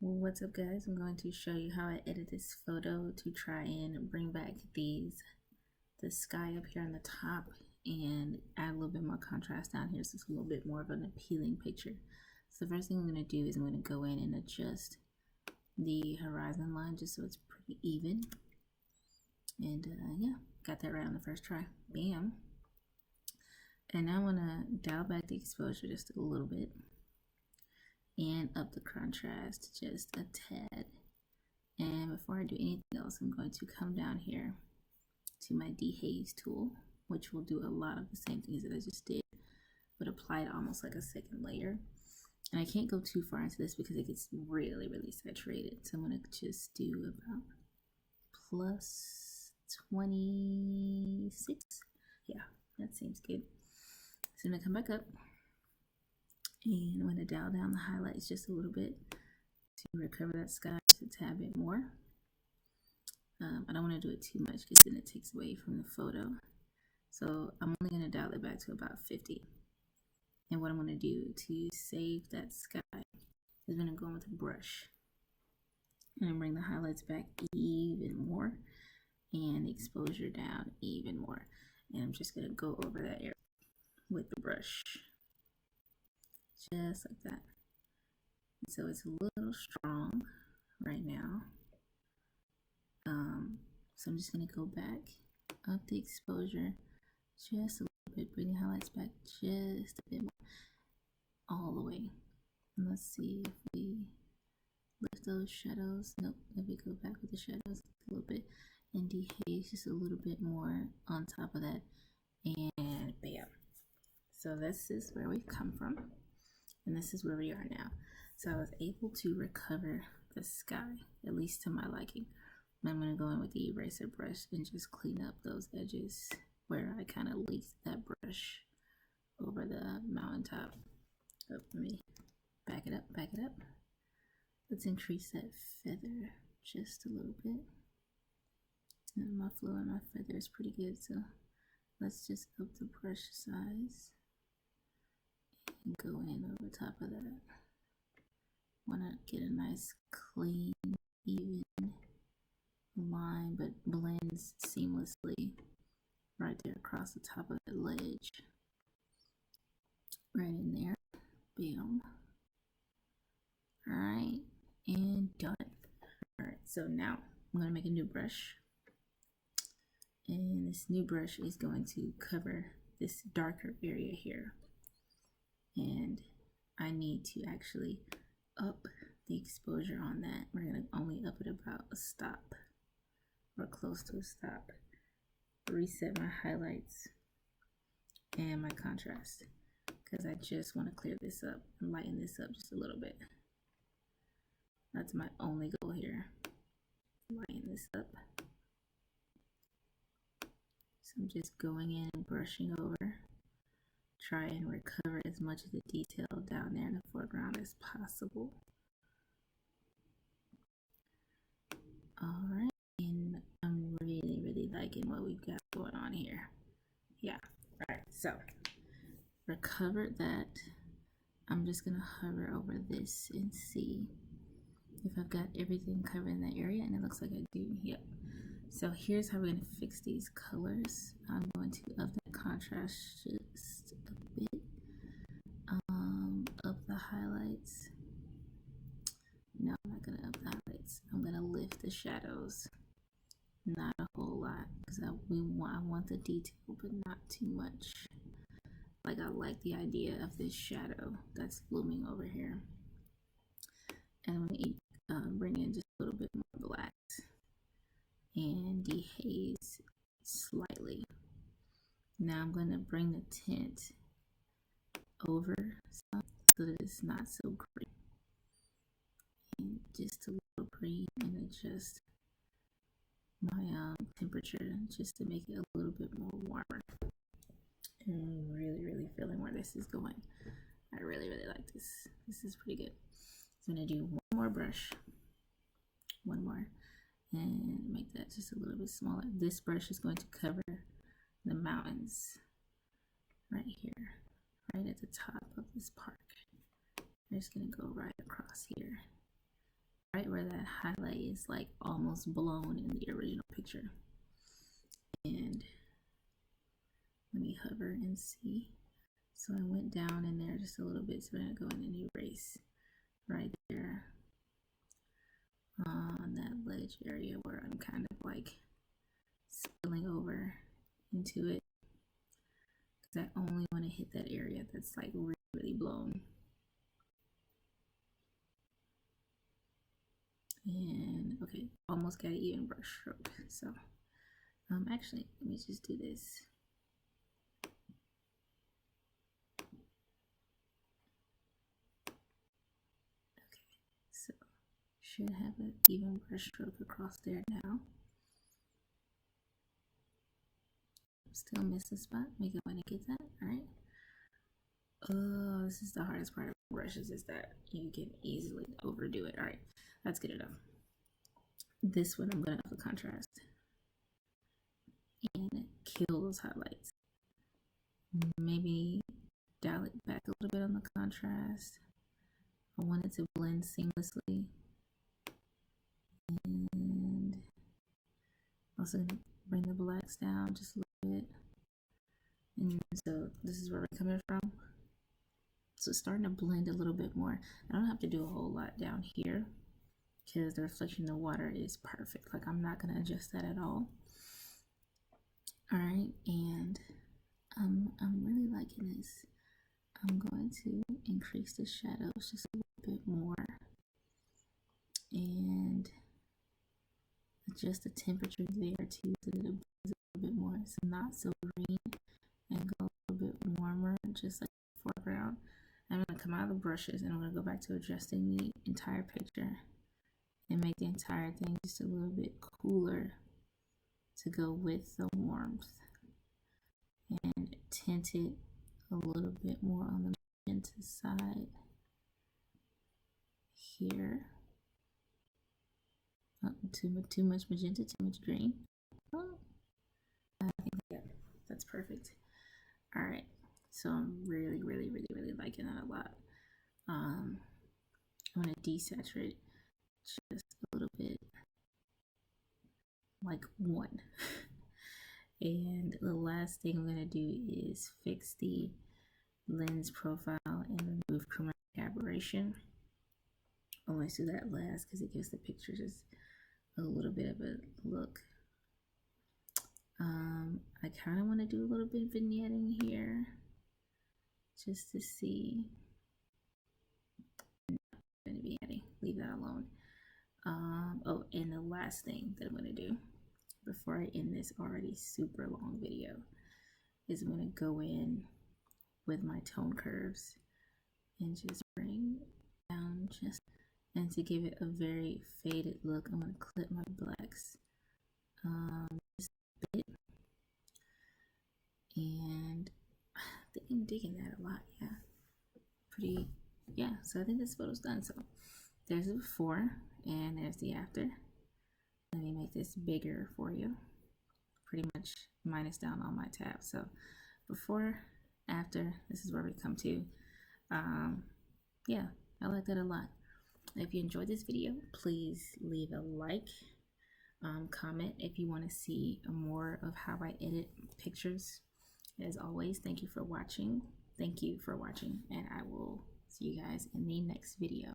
What's up, guys? I'm going to show you how I edit this photo to try and bring back the sky up here on the top and add a little bit more contrast down here so it's a little bit more of an appealing picture. So the first thing I'm going to do is I'm going to go in and adjust the horizon line just so it's pretty even. And yeah, got that right on the first try. Bam. And now I want to dial back the exposure just a little bit and up the contrast just a tad. And before I do anything else, I'm going to come down here to my dehaze tool, which will do a lot of the same things that I just did, but apply it almost like a second layer. And I can't go too far into this because it gets really, really saturated. So I'm going to just do about plus 26. Yeah, that seems good. So I'm going to come back up and I'm going to dial down the highlights just a little bit to recover that sky just a tad bit more. I don't want to do it too much because then it takes away from the photo. So I'm only going to dial it back to about 50. And what I'm going to do to save that sky is I'm going to go in with a brush and bring the highlights back even more and the exposure down even more. And I'm just going to go over that area with the brush. Just like that. So it's a little strong right now. So I'm just going to go back up the exposure just a little bit, bring the highlights back just a bit more, all the way. And let's see if we lift those shadows. Nope, if we go back with the shadows a little bit and dehaze just a little bit more on top of that, and bam. So this is where we've come from, and this is where we are now. So I was able to recover the sky, at least to my liking. I'm going to go in with the eraser brush and just clean up those edges where I kind of leaked that brush over the mountaintop. Oh, let me back it up, back it up. Let's increase that feather just a little bit. And my flow on my feather is pretty good, so let's just up the brush size and go in over top of that. Want to get a nice clean, even line, but blends seamlessly right there across the top of that ledge. Right in there. Bam. Alright, and done. Alright, so now I'm going to make a new brush. And this new brush is going to cover this darker area here. And I need to actually up the exposure on that. We're going to only up it about a stop or close to a stop. Reset my highlights and my contrast because I just want to clear this up and lighten this up just a little bit. That's my only goal here. Lighten this up. So I'm just going in and brushing over. Try and recover as much of the detail down there in the foreground as possible. Alright, and I'm really liking what we've got going on here. Yeah, alright, so recovered that. I'm just going to hover over this and see if I've got everything covered in that area, and it looks like I do. Yep. So here's how we're going to fix these colors. I'm going to up that contrast just a bit. Up the highlights. No, I'm not going to up the highlights. I'm going to lift the shadows. Not a whole lot, because I want the detail, but not too much. Like, I like the idea of this shadow that's blooming over here. And I'm going to bring in just a little bit more black and dehaze slightly. Now I'm going to bring the tint over so that it's not so green. And just a little green, and adjust my temperature just to make it a little bit more warmer. And I'm really feeling where this is going. I really like this. This is pretty good. So I'm going to do one more brush. One more. And make that just a little bit smaller. This brush is going to cover the mountains right here, right at the top of this park. I'm just going to go right across here right where that highlight is like almost blown in the original picture. And let me hover and see. So I went down in there just a little bit, so we're gonna go in and erase right there on that ledge area where I'm kind of like spilling over into it, because I only want to hit that area that's like really, really blown. And okay, almost got an even brush stroke. So actually, let me just do this. Okay, so should have an even brush stroke across there now. Still miss a spot. Make it when it gets that. All right. Oh, this is the hardest part of brushes, is that you can easily overdo it. All right, that's good enough. This one I'm gonna up the contrast and kill those highlights. Maybe dial it back a little bit on the contrast. I want it to blend seamlessly. And also gonna bring the blacks down just a little bit. And so this is where we're coming from. So it's starting to blend a little bit more. I don't have to do a whole lot down here because the reflection of the water is perfect. Like, I'm not gonna adjust that at all. All right, and I'm really liking this. I'm going to increase the shadows just a little bit more and adjust the temperature there too, so that it blends a little bit more. It's not so green, and go a little bit warmer, just like the foreground. I'm going to come out of the brushes and I'm going to go back to adjusting the entire picture and make the entire thing just a little bit cooler to go with the warmth, and tint it a little bit more on the magenta side here. Too much magenta, too much green. Oh, I think that's perfect. All right, so I'm really liking that a lot. I'm gonna desaturate just a little bit, like 1. And the last thing I'm gonna do is fix the lens profile and remove chromatic aberration. I always do that last because it gives the picture just a little bit of a look. I kind of want to do a little bit of vignetting here just to see. I'm going to be adding, leave that alone. Oh, and the last thing that I'm going to do before I end this already super long video is I'm going to go in with my tone curves and just bring down just, and to give it a very faded look, I'm going to clip my blacks just a bit. And I think I'm digging that a lot. Yeah, pretty. Yeah, so I think this photo's done. So there's the before and there's the after. Let me make this bigger for you. Pretty much minus down all my tabs. So before, after, this is where we come to. Yeah, I like that a lot. If you enjoyed this video, please leave a like. Comment if you want to see more of how I edit pictures. As always, thank you for watching. And I will see you guys in the next video.